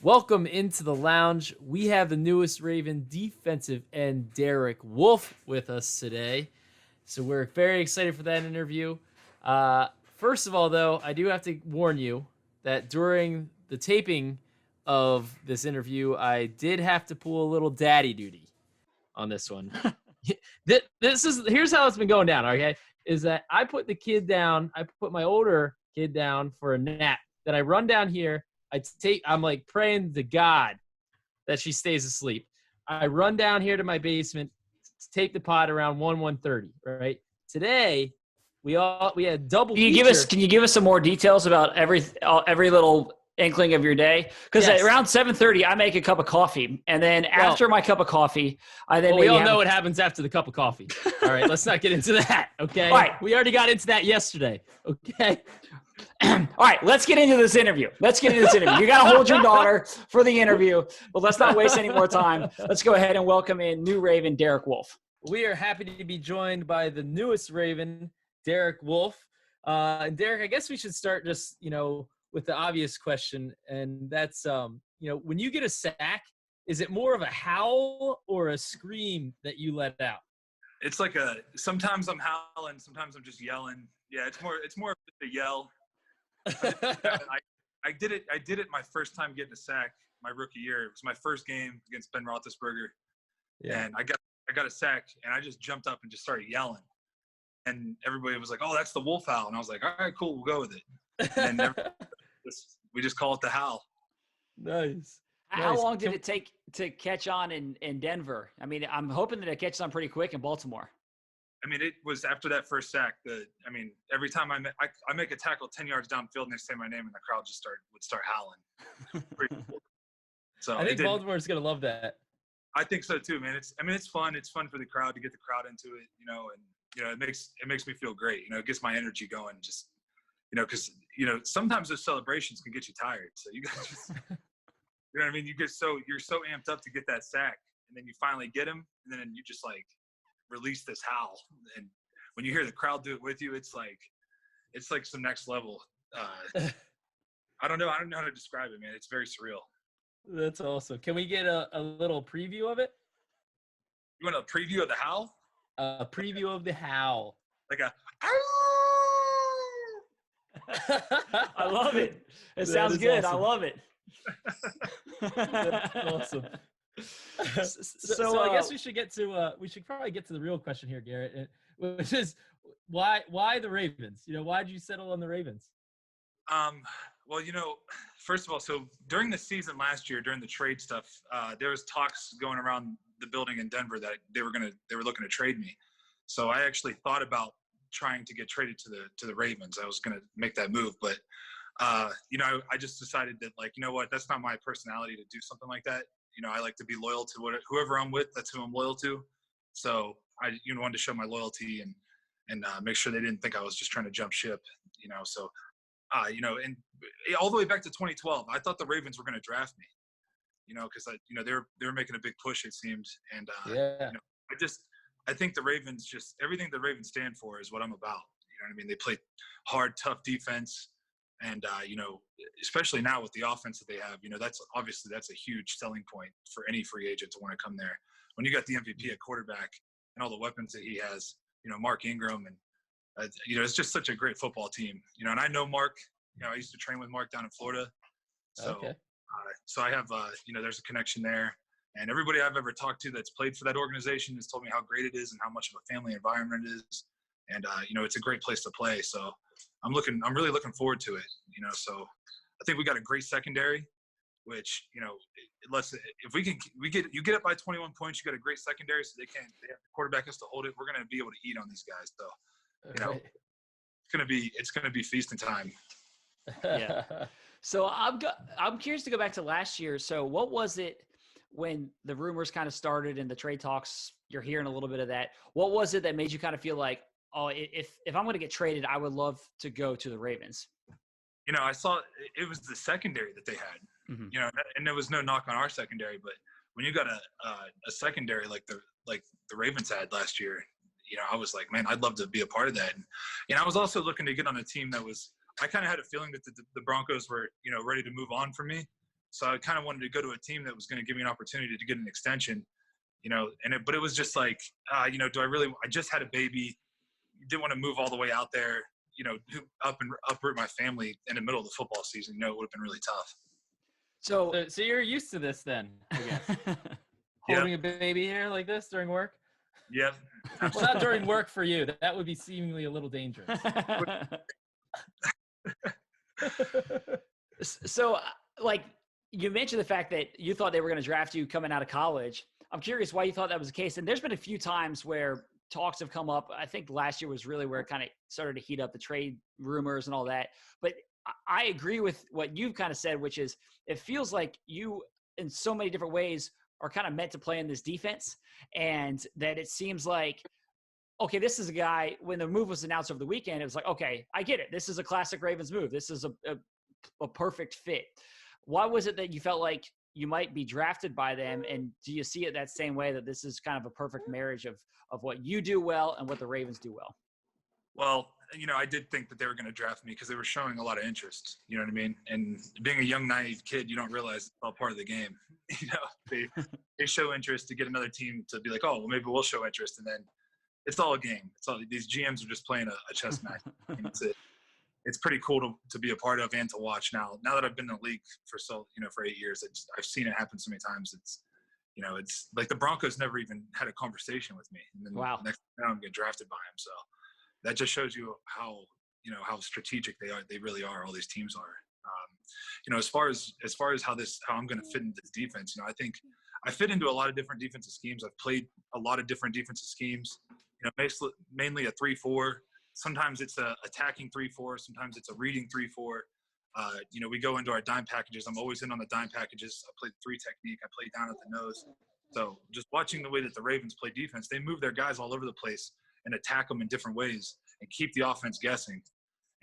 Welcome into the lounge. We have the newest Raven defensive end, Derek Wolfe, with us today. So we're very excited for that interview. First of all, though, I do have to warn you that during the taping of this interview, I did have to pull a little daddy duty on this one. Here's how it's been going down, okay? Is that I put the kid down, I put my older kid down for a nap. Then I run down here. I'm like praying to God that she stays asleep. I run down here to my basement, tape the pod around 1:30, right? Today, we had double Can you feature. give us? Can you give us some more details about every little inkling of your day? Because Yes. at around 7:30, I make a cup of coffee, and then after my cup of coffee, I then we all know what happens after the cup of coffee. All right, let's not get into that. Okay. All right. We already got into that yesterday. Okay. All right, let's get into this interview. You got to hold your daughter for the interview, but let's not waste any more time. Let's go ahead and welcome in new Raven, Derek Wolfe. We are happy to be joined by the newest Raven, Derek Wolfe. And Derek, I guess we should start just, with the obvious question. And that's, when you get a sack, is it more of a howl or a scream that you let out? It's like sometimes I'm howling, sometimes I'm just yelling. Yeah, it's more of a yell. I did it my first time getting a sack my rookie year. It was my first game against Ben Roethlisberger. Yeah. And I got a sack, and I just jumped up and just started yelling. And everybody was like, "Oh, that's the Wolf howl." And I was like, "All right, cool, we'll go with it." And we just call it the howl. Nice. How long did it take to catch on in Denver? I mean, I'm hoping that it catches on pretty quick in Baltimore. I mean, it was after that first sack. Every time I make a tackle 10 yards downfield and they say my name, and the crowd just would start howling. Pretty cool. So I think Baltimore's gonna love that. I think so too, man. It's fun. It's fun for the crowd to get the crowd into it, and it makes me feel great. It gets my energy going. Just because sometimes those celebrations can get you tired. So you guys just, you know what I mean. You're so amped up to get that sack, and then you finally get him, and then you just like release this howl, and when you hear the crowd do it with you, it's like some next level. I don't know how to describe it, man. It's very surreal. That's awesome. Can we get a little preview of it? You want a preview of the howl? A preview of the howl. Like a I love it. It sounds good. Awesome. I love it. That's awesome. So I guess we should probably get to the real question here, Garrett, which is why the Ravens? Why did you settle on the Ravens? Well, first of all, so during the season last year, during the trade stuff, there was talks going around the building in Denver that they were looking to trade me. So I actually thought about trying to get traded to the Ravens. I was going to make that move, but I just decided that, like, you know what, that's not my personality to do something like that. I like to be loyal to whoever I'm with. That's who I'm loyal to. So I wanted to show my loyalty and make sure they didn't think I was just trying to jump ship. So and all the way back to 2012, I thought the Ravens were going to draft me. Because they were making a big push, it seemed, and I think the Ravens everything the Ravens stand for is what I'm about. You know what I mean? They play hard, tough defense. And, especially now with the offense that they have, that's a huge selling point for any free agent to want to come there. When you got the MVP at quarterback and all the weapons that he has, Mark Ingram, and, it's just such a great football team, and I know Mark, I used to train with Mark down in Florida. So, okay. So I have, there's a connection there. And everybody I've ever talked to that's played for that organization has told me how great it is and how much of a family environment it is. And, it's a great place to play. So I'm really looking forward to it, so I think we got a great secondary, which, if you get up by 21 points, you got a great secondary. So the quarterback has to hold it. We're going to be able to eat on these guys. So, it's going to be feasting time. Yeah. So I'm curious to go back to last year. So what was it when the rumors kind of started and the trade talks, you're hearing a little bit of that. What was it that made you kind of feel like, oh, if I'm going to get traded, I would love to go to the Ravens? I saw it was the secondary that they had, and there was no knock on our secondary, but when you got a secondary like the Ravens had last year, I was like, man, I'd love to be a part of that. And I was also looking to get on a team that was, I kind of had a feeling that the Broncos were, ready to move on from me. So I kind of wanted to go to a team that was going to give me an opportunity to get an extension, but it was just like, I just had a baby, didn't want to move all the way out there, uproot my family in the middle of the football season. It would have been really tough. So you're used to this then, I guess. Holding a baby here like this during work? Yep. Well, not during work for you. That would be seemingly a little dangerous. So, like, you mentioned the fact that you thought they were going to draft you coming out of college. I'm curious why you thought that was the case. And there's been a few times where talks have come up. I think last year was really where it kind of started to heat up, the trade rumors and all that. But I agree with what you've kind of said, which is it feels like you, in so many different ways, are kind of meant to play in this defense, and that it seems like, okay, this is a guy, when the move was announced over the weekend, it was like, okay, I get it. This is a classic Ravens move. This is a perfect fit. Why was it that you felt like you might be drafted by them? And do you see it that same way, that this is kind of a perfect marriage of what you do well and what the Ravens do well? Well, I did think that they were going to draft me because they were showing a lot of interest. You know what I mean? And being a young, naive kid, you don't realize it's all part of the game. They show interest to get another team to be like, oh, well, maybe we'll show interest. And then it's all a game. It's all, these GMs are just playing a chess match. It's pretty cool to be a part of and to watch now. Now that I've been in the league for for 8 years, I've seen it happen so many times. It's like the Broncos never even had a conversation with me. And then wow. Next time I'm getting drafted by them. So that just shows you how strategic they are. They really are. All these teams are. As far as how I'm going to fit into this defense, I think I fit into a lot of different defensive schemes. I've played a lot of different defensive schemes. Mainly a 3-4. Sometimes it's a attacking 3-4. Sometimes it's a reading 3-4. We go into our dime packages. I'm always in on the dime packages. I play the 3 technique. I play down at the nose. So just watching the way that the Ravens play defense, they move their guys all over the place and attack them in different ways and keep the offense guessing.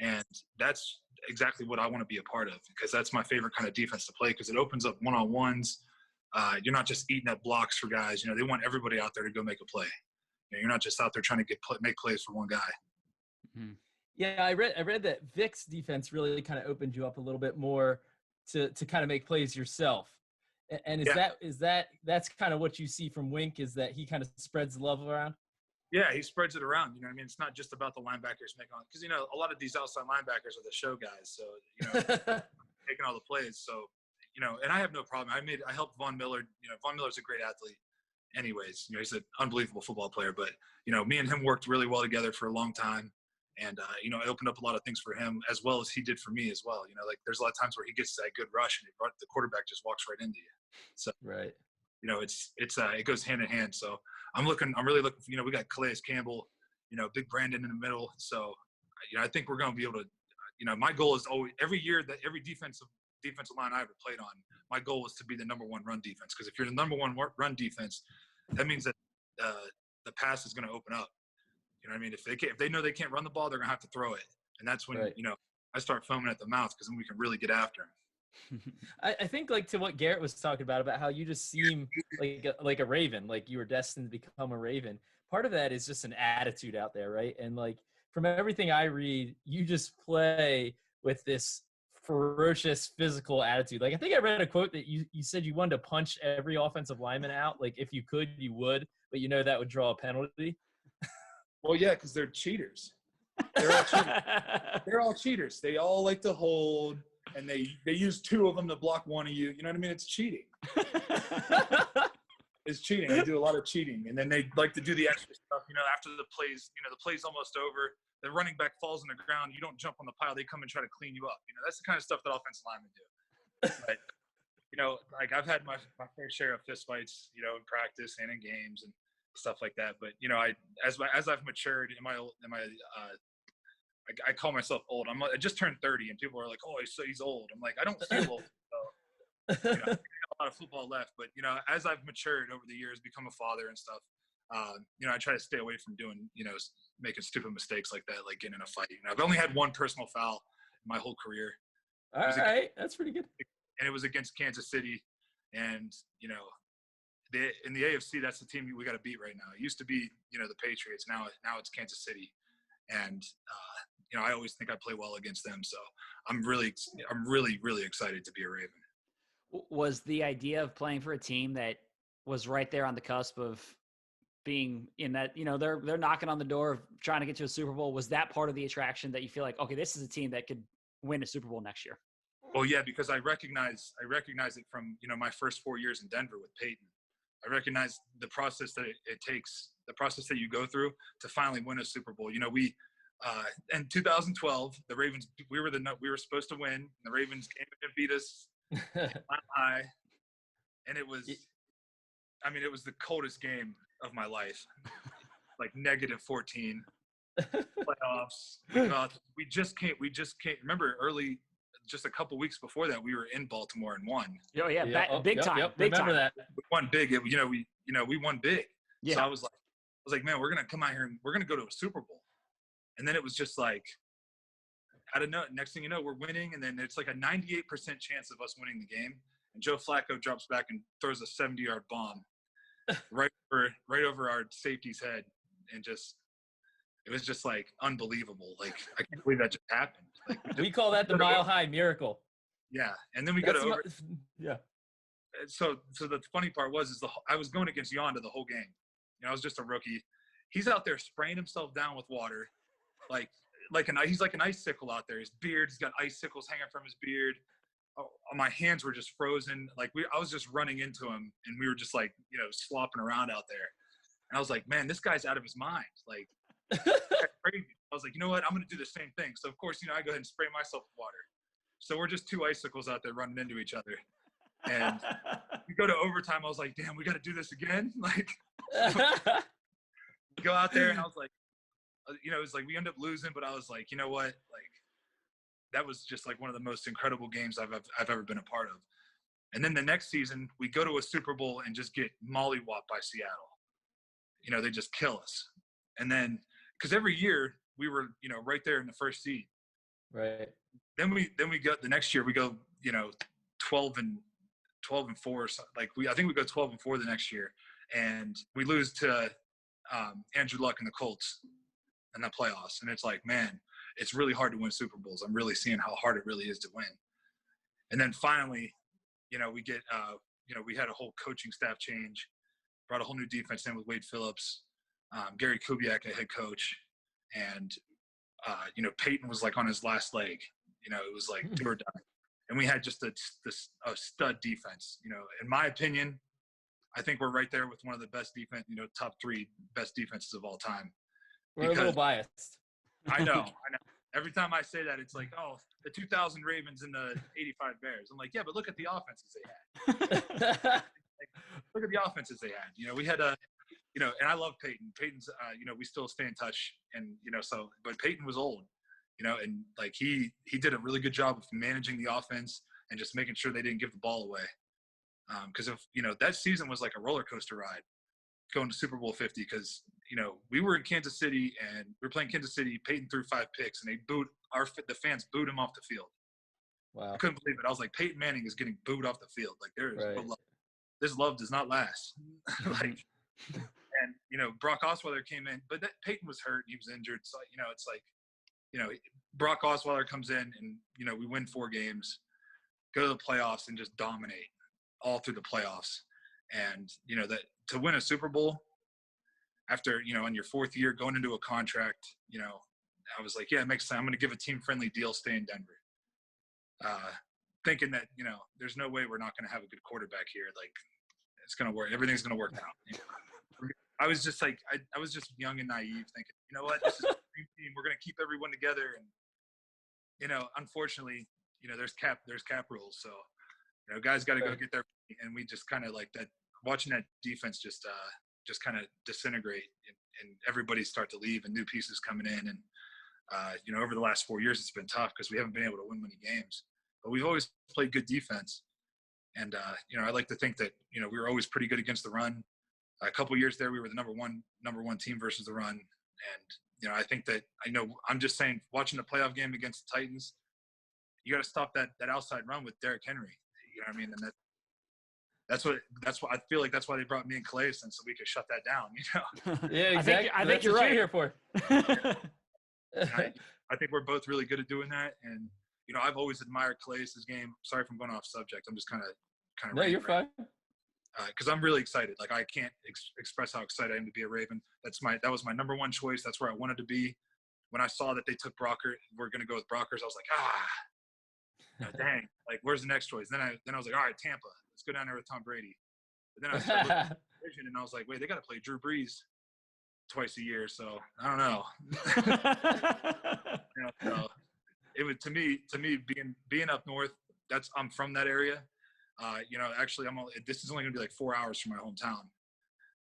And that's exactly what I want to be a part of, because that's my favorite kind of defense to play, because it opens up one-on-ones. You're not just eating up blocks for guys. They want everybody out there to go make a play. You're not just out there trying to make plays for one guy. Mm-hmm. Yeah, I read that Vic's defense really kind of opened you up a little bit more to kind of make plays yourself. And that's kind of what you see from Wink, is that he kind of spreads the love around? Yeah, he spreads it around. You know what I mean? It's not just about the linebackers making on, because a lot of these outside linebackers are the show guys. So taking all the plays. So and I have no problem. I helped Von Miller. Von Miller's a great athlete. Anyways, he's an unbelievable football player. But me and him worked really well together for a long time. And I opened up a lot of things for him as well as he did for me as well. Like there's a lot of times where he gets that good rush and the quarterback just walks right into you. So right. It goes hand in hand. So I'm really looking for, we got Calais Campbell, Big Brandon in the middle. So, I think we're going to be able to, my goal is always, every year that every defensive line I ever played on, my goal was to be the number one run defense. Because if you're the number one run defense, that means that the pass is going to open up. You know what I mean? If they know they can't run the ball, they're going to have to throw it. And that's when, right. I start foaming at the mouth, because then we can really get after him. I think, like, to what Garrett was talking about how you just seem like a Raven, like you were destined to become a Raven. Part of that is just an attitude out there, right? And like from everything I read, you just play with this ferocious physical attitude. Like I think I read a quote that you said you wanted to punch every offensive lineman out. Like if you could, you would, but that would draw a penalty. Well, yeah, because they're cheaters. They're all cheaters. They're all cheaters. They all like to hold. And they use 2 of them to block one of you. You know what I mean? It's cheating. It's cheating. They do a lot of cheating. And then they like to do the extra stuff, after the play's almost over. The running back falls on the ground. You don't jump on the pile. They come and try to clean you up. That's the kind of stuff that offensive linemen do. But, like I've had my fair share of fist fights, in practice and in games and stuff like that. But, as I've matured I call myself old. I just turned 30, and people are like, "Oh, he's old." I'm like, I don't feel old. So, I got a lot of football left, but as I've matured over the years, become a father and stuff, I try to stay away from doing, making stupid mistakes like that, like getting in a fight. I've only had one personal foul in my whole career. All right, that's pretty good. And it was against Kansas City, and in the AFC, that's the team we got to beat right now. It used to be, the Patriots. Now it's Kansas City, and I always think I play well against them. So I'm really, really excited to be a Raven. Was the idea of playing for a team that was right there on the cusp of being in that, they're knocking on the door of trying to get to a Super Bowl. Was that part of the attraction that you feel like, okay, this is a team that could win a Super Bowl next year? Well, yeah, because I recognize it from, my first 4 years in Denver with Peyton. I recognize the process that it takes, the process that you go through to finally win a Super Bowl. We in 2012, the Ravens, we were supposed to win. And the Ravens came in and beat us high, and it was the coldest game of my life. Like -14 playoffs. We just can't. Remember early, just a couple weeks before that, we were in Baltimore and won. Oh yeah, big time. Yep. Big Remember time. that. We won big. We won big. Yeah. So I was like, man, we're gonna come out here and we're gonna go to a Super Bowl. And then it was just like, I don't know. Next thing you know, we're winning, and then it's like a 98% chance of us winning the game. And Joe Flacco drops back and throws a 70-yard bomb right over our safety's head, and it was just like unbelievable. Like, I can't believe that just happened. Like, We call that the Mile High Miracle. yeah. And then we go to over. Yeah. So the funny part was I was going against Yonda the whole game. I was just a rookie. He's out there spraying himself down with water, he's like an icicle out there. His beard, he's got icicles hanging from his beard. Oh, my hands were just frozen. I was just running into him, and we were just slopping around out there. And I was like, man, this guy's out of his mind. Like, crazy. I was like, you know what? I'm going to do the same thing. So of course, I go ahead and spray myself with water. So we're just two icicles out there running into each other. And we go to overtime. I was like, damn, we got to do this again. Like, go out there, and I was like, it was like we ended up losing, but I was like, you know what? Like, that was just like one of the most incredible games I've ever been a part of. And then the next season, we go to a Super Bowl and just get mollywopped by Seattle. They just kill us. And then, because every year we were, right there in the first seed. Right. Then we got the next year we go, 12 and 4 or something. I think we go 12 and 4 the next year, and we lose to Andrew Luck and the Colts in the playoffs. And it's like, man, it's really hard to win Super Bowls. I'm really seeing how hard it really is to win. And then finally, we get, we had a whole coaching staff change, brought a whole new defense in with Wade Phillips, Gary Kubiak, a head coach. And, Peyton was like on his last leg. It was like do or die. And we had just a stud defense. In my opinion, I think we're right there with one of the best defense, top 3 best defenses of all time. We're a little biased. I know. Every time I say that, it's like, oh, the 2000 Ravens and the 85 Bears. I'm like, yeah, but look at the offenses they had. Look at the offenses they had. We had and I love Peyton. Peyton's, we still stay in touch. And, but Peyton was old, and like he did a really good job of managing the offense and just making sure they didn't give the ball away. Because that season was like a roller coaster ride going to Super Bowl 50, because we were in Kansas City and we were playing Kansas City. Peyton threw 5 picks, and the fans booed him off the field. Wow. I couldn't believe it. I was like, Peyton Manning is getting booed off the field. Like, there is no love. This love does not last. And Brock Osweiler came in, but Peyton was hurt. He was injured. So it's like, Brock Osweiler comes in, and we win 4 games, go to the playoffs, and just dominate all through the playoffs. And that to win a Super Bowl after on your 4th year going into a contract, I was like, yeah, it makes sense. I'm going to give a team-friendly deal, stay in Denver, thinking that there's no way we're not going to have a good quarterback here. Like, it's going to work. Everything's going to work out. I was just like, I was just young and naive, thinking, you know what, this is a dream team. We're going to keep everyone together. And unfortunately, there's cap rules. So guys got to go get their. And we just kind of like that. Watching that defense just kind of disintegrate, and everybody start to leave, and new pieces coming in. And over the last 4 years, it's been tough because we haven't been able to win many games. But we've always played good defense. And I like to think that we were always pretty good against the run. A couple years there, we were the number one team versus the run. And I think that I'm just saying, watching the playoff game against the Titans, you got to stop that outside run with Derrick Henry. You know what I mean? And that's what I feel like. That's why they brought me and Calais, and so we could shut that down. Yeah, exactly. I think you're right here for. I think we're both really good at doing that. And I've always admired Calais' game. Sorry if I'm going off subject. I'm just kind of kind of No, rant you're right fine. because I'm really excited. Like I can't express how excited I am to be a Raven. That was my number one choice. That's where I wanted to be. When I saw that they took we're going to go with Brockers. I was like, dang, like where's the next choice? Then I was like, all right, Tampa, let's go down there with Tom Brady. But then I started looking at the division and I was like, wait, they got to play Drew Brees twice a year. So I don't know. So it was to me being up north. I'm from that area. Actually this is only going to be like 4 hours from my hometown.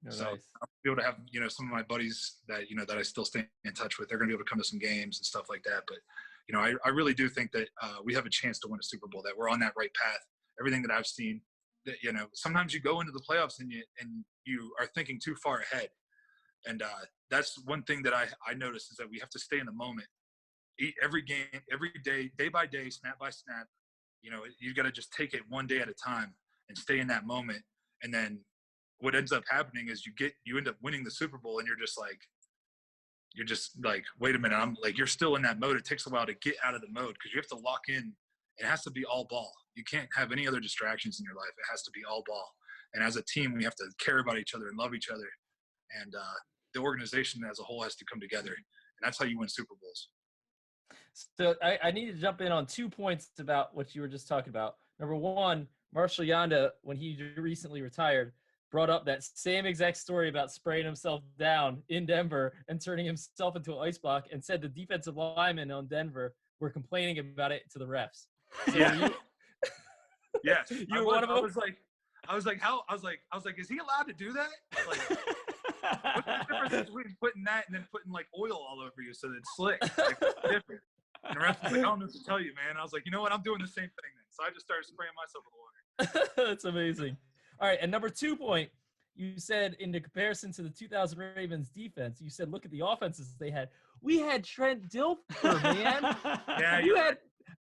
Oh, So nice. I'll be able to have, some of my buddies that, that I still stay in touch with. They're going to be able to come to some games and stuff like that. But, I really do think that we have a chance to win a Super Bowl, that we're on that right path. Everything that I've seen, that, sometimes you go into the playoffs and you are thinking too far ahead. And that's one thing that I noticed is that we have to stay in the moment. Every game, every day by day, snap by snap. You got to just take it one day at a time and stay in that moment. And then what ends up happening is you end up winning the Super Bowl, and you're just like, wait a minute, I'm like, you're still in that mode. It takes a while to get out of the mode because you have to lock in. It has to be all ball. You can't have any other distractions in your life. It has to be all ball. And as a team, we have to care about each other and love each other. And the organization as a whole has to come together. And that's how you win Super Bowls. So I need to jump in on 2 points about what you were just talking about. Number one, Marshall Yanda, when he recently retired, brought up that same exact story about spraying himself down in Denver and turning himself into an ice block, and said the defensive linemen on Denver were complaining about it to the refs. So Yeah. Yes. You were one of them? I was like, is he allowed to do that? Like, what's the difference between putting that and then putting like oil all over you so that it's slick? Like, what's the difference? And the ref was like, I don't know what to tell you, man. I was like, you know what? I'm doing the same thing then. So I just started spraying myself with water. That's amazing. All right, and number 2 point, you said in the comparison to the 2000 Ravens defense, you said look at the offenses they had. We had Trent Dilfer, man. Yeah, you had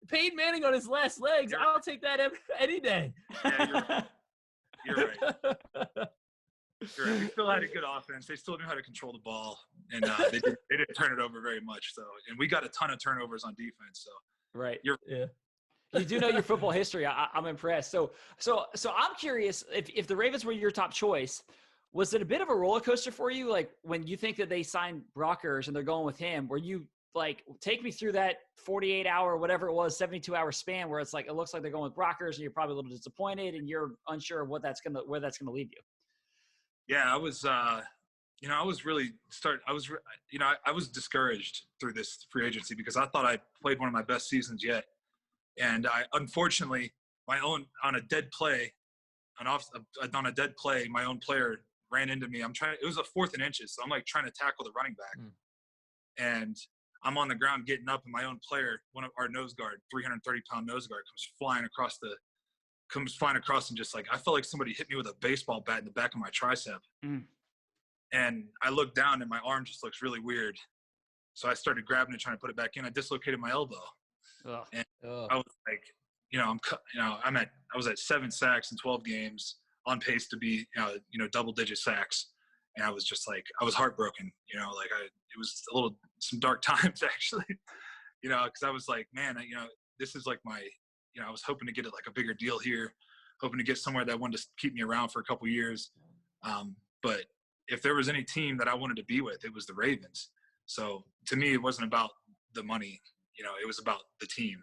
Peyton Manning on his last legs. I'll take that any day. Yeah, you're right. You're right. We still had a good offense. They still knew how to control the ball, and they didn't turn it over very much. So, and we got a ton of turnovers on defense. So, Right. Yeah. You do know your football history. I'm impressed. So I'm curious if the Ravens were your top choice, was it a bit of a roller coaster for you? Like when you think that they signed Brockers and they're going with him, were you like, take me through that 48 hour, whatever it was, 72 hour span where it's like, it looks like they're going with Brockers and you're probably a little disappointed and you're unsure of where that's going to leave you. Yeah, I was, I was discouraged through this free agency because I thought I played one of my best seasons yet. And unfortunately, on a dead play, my own player ran into me. It was a 4th and inches. So I'm like trying to tackle the running back. And I'm on the ground getting up and my own player, one of our nose guard, 330-pound nose guard comes flying across and just like, I felt like somebody hit me with a baseball bat in the back of my tricep. And I looked down and my arm just looks really weird. So I started grabbing it, trying to put it back in. I dislocated my elbow. And I was like, I was at 7 sacks in 12 games, on pace to be, double-digit sacks. And I was just like, I was heartbroken, it was some dark times actually, because I was like, man, this is like I was hoping to get like a bigger deal here, hoping to get somewhere that wanted to keep me around for a couple years. But if there was any team that I wanted to be with, it was the Ravens. So to me, it wasn't about the money. It was about the team.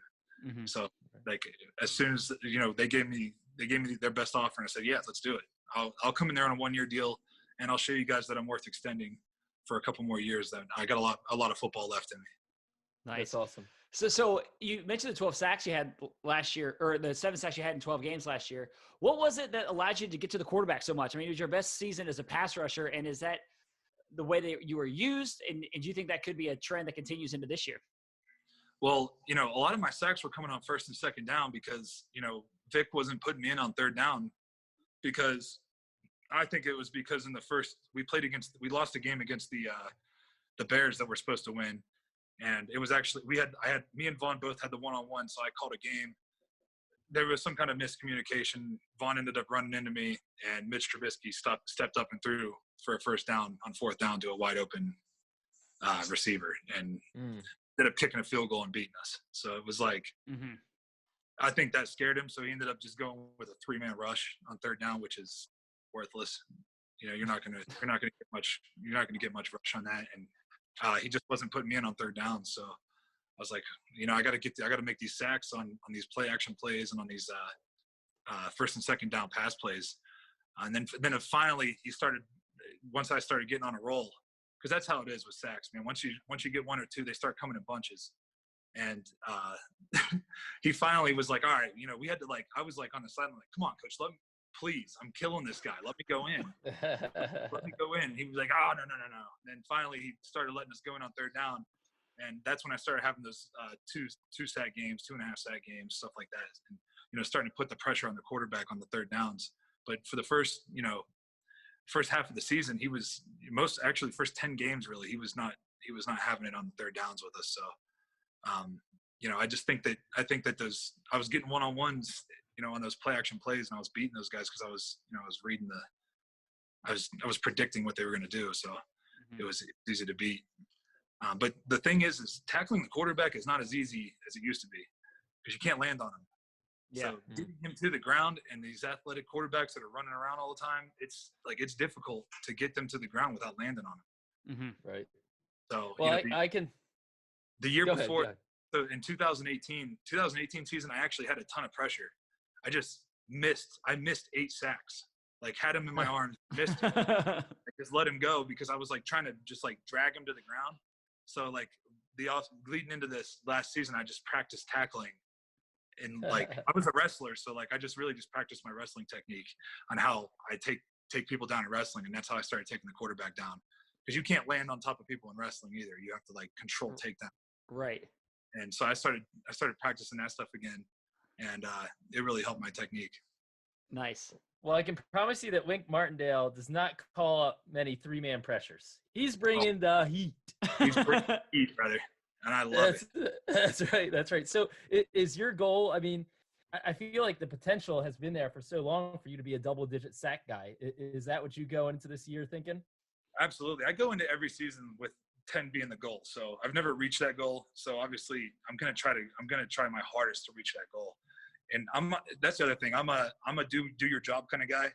Mm-hmm. So like as soon as they gave me their best offer, and I said, yeah, let's do it. I'll come in there on a 1-year deal, and I'll show you guys that I'm worth extending for a couple more years. That I got a lot of football left in me. Nice. That's awesome. So you mentioned the 12 sacks you had last year, or the 7 sacks you had in 12 games last year. What was it that allowed you to get to the quarterback so much? I mean, it was your best season as a pass rusher, and is that the way that you were used? And do you think that could be a trend that continues into this year? Well, a lot of my sacks were coming on 1st and 2nd down because, Vic wasn't putting me in on 3rd down, because I think it was because in the first we lost a game against the Bears that we're supposed to win. And it was actually, me and Vaughn both had the 1-on-1. So I called a game. There was some kind of miscommunication. Vaughn ended up running into me, and Mitch Trubisky stepped up and threw for a 1st down on 4th down to a wide open receiver, and ended up kicking a field goal and beating us. So it was like, I think that scared him, so he ended up just going with a 3-man rush on third down, which is worthless. You're not gonna get much rush on that, and he just wasn't putting me in on third down. So I was like, I got to make these sacks on these play action plays and on these first and second down pass plays. And then finally once I started getting on a roll, because that's how it is with sacks, man. Once you get one or two, they start coming in bunches. And he finally was like, all right, we had to I was on the sideline, come on, coach, please, I'm killing this guy. Let me go in. Let me go in. And he was like, oh, no. And then finally he started letting us go in on third down. And that's when I started having those two sack games, 2.5 sack games, stuff like that. And, starting to put the pressure on the quarterback on the third downs. But for the first half of the season, he was first 10 games, really, he was not having it on the third downs with us. So, I think that I was getting one-on-ones, on those play action plays, and I was beating those guys because I was reading I was predicting what they were going to do. So it was easy to beat. But the thing is tackling the quarterback is not as easy as it used to be because you can't land on him. Yeah. So getting him to the ground and these athletic quarterbacks that are running around all the time, it's difficult to get them to the ground without landing on them. Mm-hmm. Right. So I can. The year Go before, ahead. so in 2018 season, I actually had a ton of pressure. I missed 8 sacks. Had him in my arms, missed him. I just let him go because I was trying to just drag him to the ground. So leading into this last season, I just practiced tackling. And I was a wrestler, so I just really just practiced my wrestling technique on how I take people down in wrestling, and that's how I started taking the quarterback down. Because you can't land on top of people in wrestling either. You have to control takedown. Right. And so I started practicing that stuff again, and it really helped my technique. Nice. Well, I can promise you that Wink Martindale does not call up many 3-man pressures. He's bringing the heat. He's bringing the heat, brother, and I love it. That's right. So is your goal, I mean, I feel like the potential has been there for so long for you to be a double-digit sack guy. Is that what you go into this year thinking? Absolutely. I go into every season with 10 being the goal. So I've never reached that goal. So obviously I'm going to try my hardest to reach that goal. And that's the other thing. I'm a do your job kind of guy.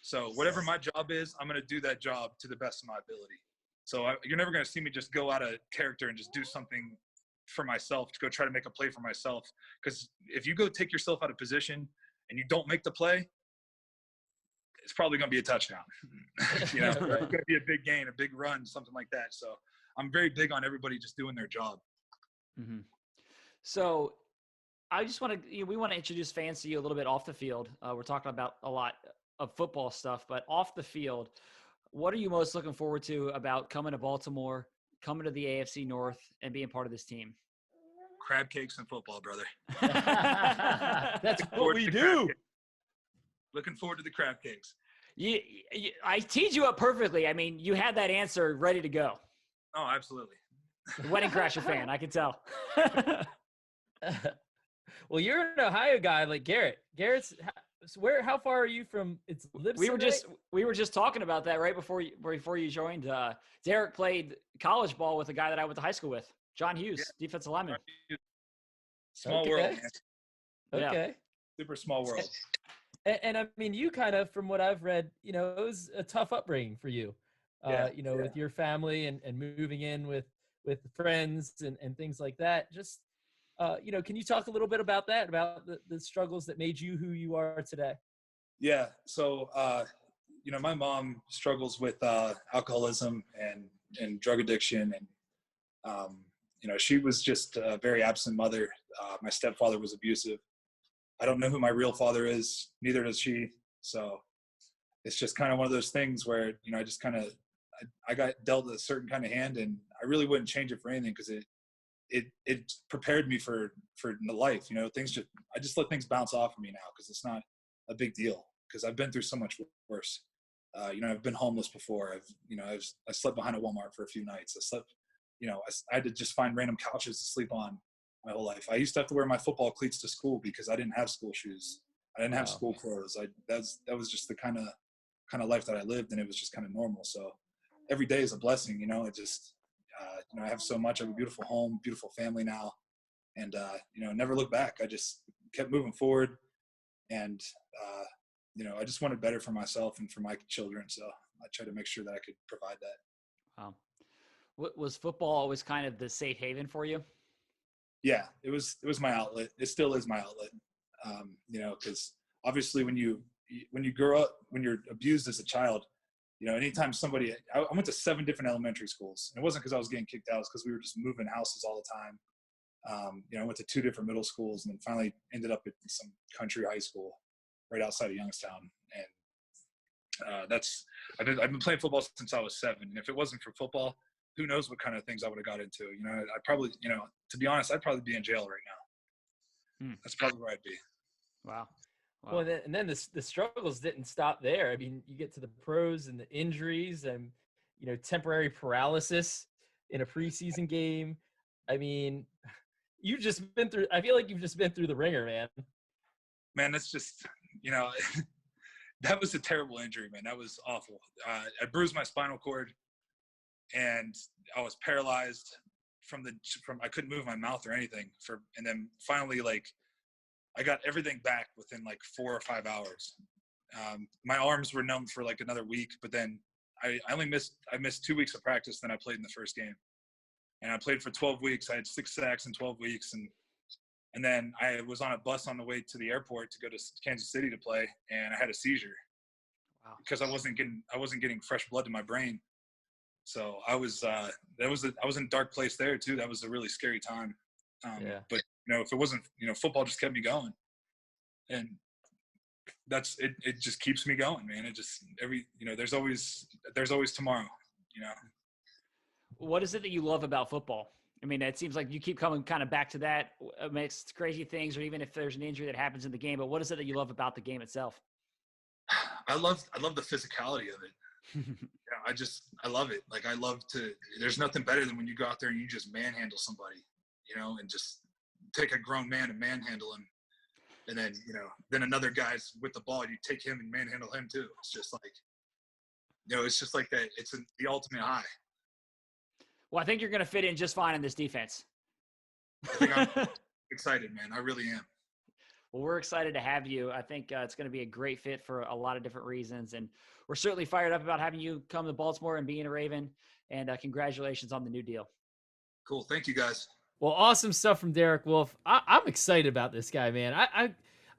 So whatever my job is, I'm going to do that job to the best of my ability. So you're never going to see me just go out of character and just do something for myself to go try to make a play for myself. Because if you go take yourself out of position and you don't make the play, it's probably going to be a touchdown. It's going to be a big gain, a big run, something like that. So I'm very big on everybody just doing their job. Mm-hmm. So I just want to, we want to introduce fans to you a little bit off the field. We're talking about a lot of football stuff, but off the field, what are you most looking forward to about coming to Baltimore, coming to the AFC North, and being part of this team? Crab cakes and football, brother. That's what we do. Looking forward to the crab cakes. I teed you up perfectly. I mean, you had that answer ready to go. Oh, absolutely. Wedding Crasher fan, I can tell. Well, you're an Ohio guy like Garrett. Garrett's how far are you from? It's Libsyn, we were just talking about that right before you joined. Derek played college ball with a guy that I went to high school with, John Hughes, defensive lineman. Small world, man. Okay. Yeah. Super small world. And I mean, you kind of, from what I've read, it was a tough upbringing for you, with your family and moving in with friends and things like that. Just, can you talk a little bit about that, about the struggles that made you who you are today? Yeah. So, my mom struggles with alcoholism and drug addiction. And, she was just a very absent mother. My stepfather was abusive. I don't know who my real father is, neither does she. So it's just kind of one of those things where, I just kind of, I got dealt a certain kind of hand, and I really wouldn't change it for anything because it prepared me for life. I just let things bounce off of me now because it's not a big deal because I've been through so much worse. I've been homeless before. I slept behind a Walmart for a few nights. I had to just find random couches to sleep on my whole life. I used to have to wear my football cleats to school because I didn't have school shoes. I didn't have school clothes. That was just the kind of life that I lived, and it was just kind of normal. So every day is a blessing, I have so much. I have a beautiful home, beautiful family now, and never look back. I just kept moving forward. And, I just wanted better for myself and for my children. So I tried to make sure that I could provide that. Wow. Was football always kind of the safe haven for you? Yeah, it was my outlet. It still is my outlet. Because obviously when you grow up, when you're abused as a child, anytime I went to 7 different elementary schools, and it wasn't because I was getting kicked out, it's because we were just moving houses all the time. I went to 2 different middle schools and then finally ended up at some country high school right outside of Youngstown. And I've been playing football since I was 7. And if it wasn't for football, who knows what kind of things I would have got into. I probably, to be honest, I'd probably be in jail right now. That's probably where I'd be. Wow. Well, and then the struggles didn't stop there. I mean, you get to the pros and the injuries and, temporary paralysis in a preseason game. I mean, I feel like you've just been through the ringer, man. Man, that's just, that was a terrible injury, man. That was awful. I bruised my spinal cord and I was paralyzed from I couldn't move my mouth or anything and then finally, I got everything back within 4 or 5 hours. My arms were numb for another week, but then I missed 2 weeks of practice. Then I played in the first game, and I played for 12 weeks. I had 6 sacks in 12 weeks. And then I was on a bus on the way to the airport to go to Kansas City to play, and I had a seizure. Wow. Because I wasn't getting fresh blood to my brain. So I was I was in a dark place there too. That was a really scary time. But if it wasn't, football just kept me going, and that's it. It just keeps me going, man. It just there's always tomorrow. What is it that you love about football? I mean, it seems like you keep coming kind of back to that amidst crazy things, or even if there's an injury that happens in the game. But what is it that you love about the game itself? I love the physicality of it. I love it. There's nothing better than when you go out there and you just manhandle somebody, and just take a grown man and manhandle him. And then, then another guy's with the ball, you take him and manhandle him too. It's just it's just like that. It's the ultimate high. Well, I think you're going to fit in just fine in this defense. I think I'm excited, man. I really am. Well, we're excited to have you. I think it's going to be a great fit for a lot of different reasons. And we're certainly fired up about having you come to Baltimore and being a Raven. And congratulations on the new deal. Cool. Thank you, guys. Well, awesome stuff from Derek Wolfe. I'm excited about this guy, man.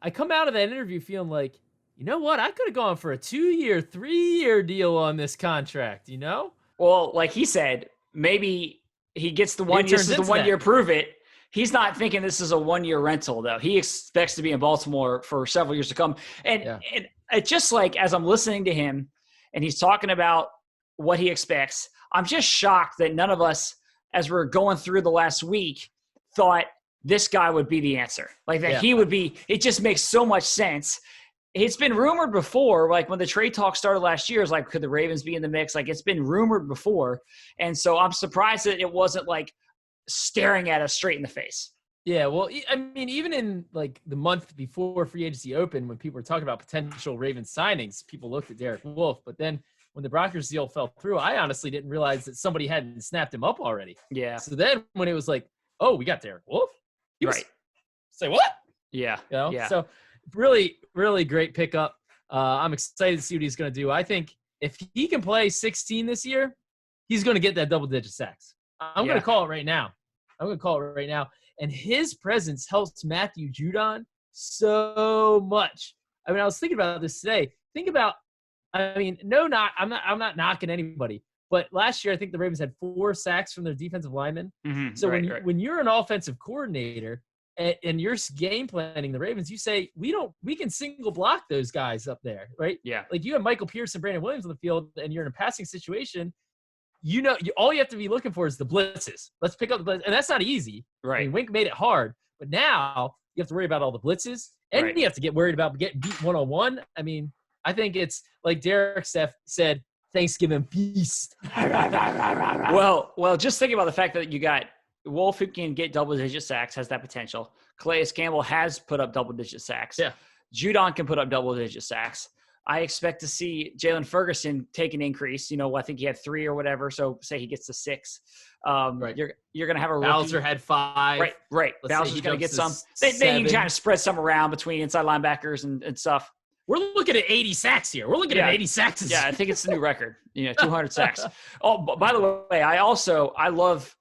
I come out of that interview feeling like, you know what? I could have gone for a 2-year, 3-year deal on this contract, Well, like he said, maybe he gets the 1 year, this is the 1 year prove it. He's not thinking this is a 1-year rental, though. He expects to be in Baltimore for several years to come. And it's just as I'm listening to him and he's talking about what he expects, I'm just shocked that none of us, as we're going through the last week, thought this guy would be the answer. He would be – it just makes so much sense. It's been rumored before, when the trade talk started last year, it's could the Ravens be in the mix? It's been rumored before. And so I'm surprised that it wasn't staring at us straight in the face. Yeah, well, I mean, even in the month before free agency opened, when people were talking about potential Ravens signings, people looked at Derek Wolfe. But then when the Broncos deal fell through, I honestly didn't realize that somebody hadn't snapped him up already. Yeah. So then when it was oh, we got Derek Wolfe? Right. Say what? Yeah. Yeah. So really, really great pickup. I'm excited to see what he's going to do. I think if he can play 16 this year, he's going to get that double-digit sacks. I'm going to call it right now. And his presence helps Matthew Judon so much. I mean, I was thinking about this today. I'm not knocking anybody. But last year, I think the Ravens had 4 sacks from their defensive linemen. Mm-hmm. So when you're an offensive coordinator and you're game planning the Ravens, you say, we can single block those guys up there, right? Yeah. You have Michael Pierce and Brandon Williams on the field and you're in a passing situation. All you have to be looking for is the blitzes. Let's pick up the blitz. And that's not easy. Right. I mean, Wink made it hard. But now you have to worry about all the blitzes. And you have to get worried about getting beat one-on-one. I mean, I think it's like Derek said, Thanksgiving feast. Well, just think about the fact that you got Wolfe, who can get double-digit sacks, has that potential. Calais Campbell has put up double-digit sacks. Yeah. Judon can put up double-digit sacks. I expect to see Jalen Ferguson take an increase. I think he had 3 or whatever. So say he gets to 6. Right. You're going to have a rookie. Bowser had 5. Right. Let's say Bowser's he going to get jumps some. to They can 7. kind of spread some around between inside linebackers and stuff. We're looking at 80 sacks here. We're looking at 80 sacks. Yeah, I think it's the new record. 200 sacks. Oh, by the way, I love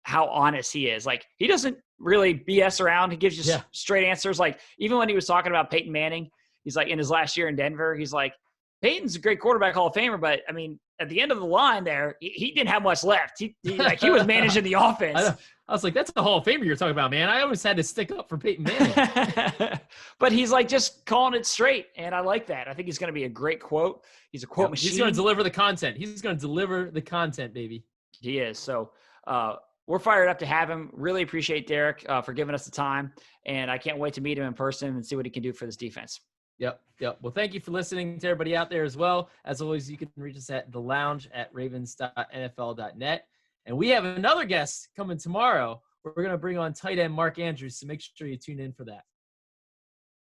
how honest he is. Like, he doesn't really BS around. He gives you straight answers. Like, even when he was talking about Peyton Manning, he's like, in his last year in Denver, he's like, Peyton's a great quarterback, Hall of Famer, but I mean, at the end of the line there, he didn't have much left. He was managing the offense. I was like, that's the Hall of Famer you're talking about, man. I always had to stick up for Peyton Manning. But he's like just calling it straight, and I like that. I think he's going to be a great quote. He's a quote machine. He's going to deliver the content. He's going to deliver the content, baby. He is. So we're fired up to have him. Really appreciate Derek for giving us the time, and I can't wait to meet him in person and see what he can do for this defense. Yep. Well, thank you for listening to everybody out there as well. As always, you can reach us at thelounge@ravens.nfl.net. And we have another guest coming tomorrow. We're going to bring on tight end Mark Andrews, so make sure you tune in for that.